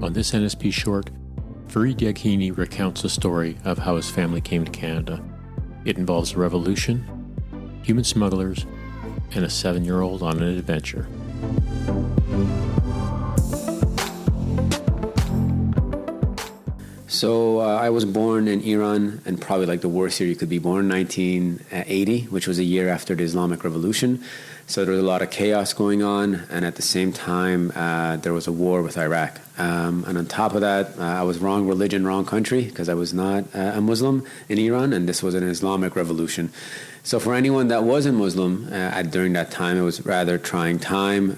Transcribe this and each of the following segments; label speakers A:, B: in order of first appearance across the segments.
A: On this NSP short, Farid Yaghini recounts the story of how his family came to Canada. It involves a revolution, human smugglers, and a 7-year-old on an adventure.
B: So I was born in Iran, and probably like the worst year you could be born, 1980, which was a year after the Islamic Revolution. So there was a lot of chaos going on, and at the same time, there was a war with Iraq. And on top of that, I was wrong religion, wrong country, because I was not a Muslim in Iran, and this was an Islamic revolution. So for anyone that wasn't Muslim during that time, it was rather trying time.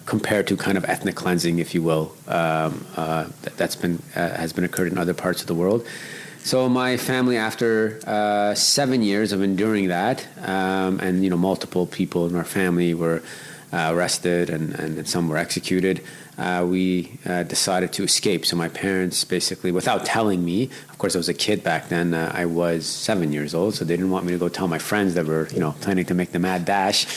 B: Compared to kind of ethnic cleansing, if you will, has been occurred in other parts of the world. So my family, after 7 years of enduring that, and multiple people in our family were arrested and some were executed, we decided to escape. So my parents basically, without telling me, of course I was a kid back then, I was 7 years old, so they didn't want me to go tell my friends that were planning to make the mad dash.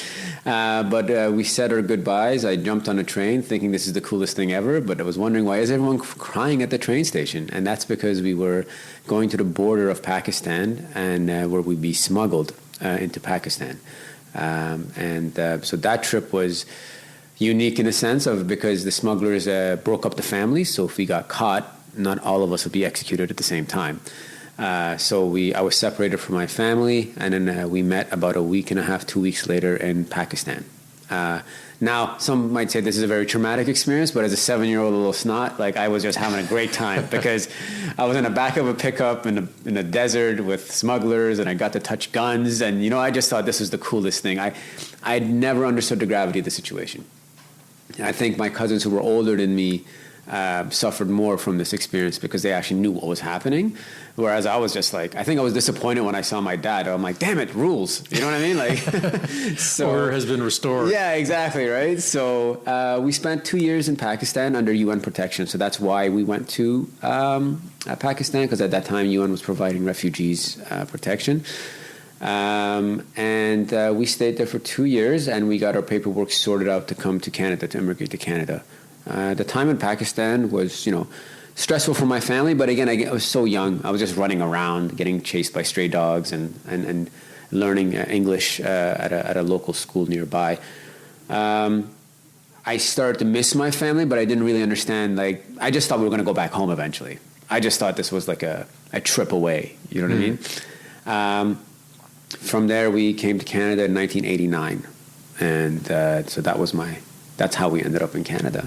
B: But we said our goodbyes. I jumped on a train thinking this is the coolest thing ever, but I was wondering, why is everyone crying at the train station? And that's because we were going to the border of Pakistan, and where we'd be smuggled into Pakistan. So that trip was unique in a sense of, because the smugglers broke up the families, so if we got caught, not all of us would be executed at the same time. I was separated from my family, and then we met about a week and a half, 2 weeks later in Pakistan. Now, some might say this is a very traumatic experience, but as a 7-year-old little snot, I was just having a great time because I was in the back of a pickup in the desert with smugglers, and I got to touch guns, and I just thought this was the coolest thing. I'd never understood the gravity of the situation. I think my cousins who were older than me suffered more from this experience because they actually knew what was happening. Whereas I was just I think I was disappointed when I saw my dad. I'm like, damn it, rules. You know what I mean?
A: So, order has been restored.
B: Yeah, exactly, right? So we spent 2 years in Pakistan under UN protection. So that's why we went to Pakistan, because at that time UN was providing refugees protection. We stayed there for 2 years, and we got our paperwork sorted out to come to Canada, to immigrate to Canada. The time in Pakistan was, stressful for my family, but again, I was so young. I was just running around, getting chased by stray dogs, and learning English at a local school nearby. I started to miss my family, but I didn't really understand. I just thought we were going to go back home eventually. I just thought this was like a trip away. You know what I mean? From there, we came to Canada in 1989, and so that's how we ended up in Canada.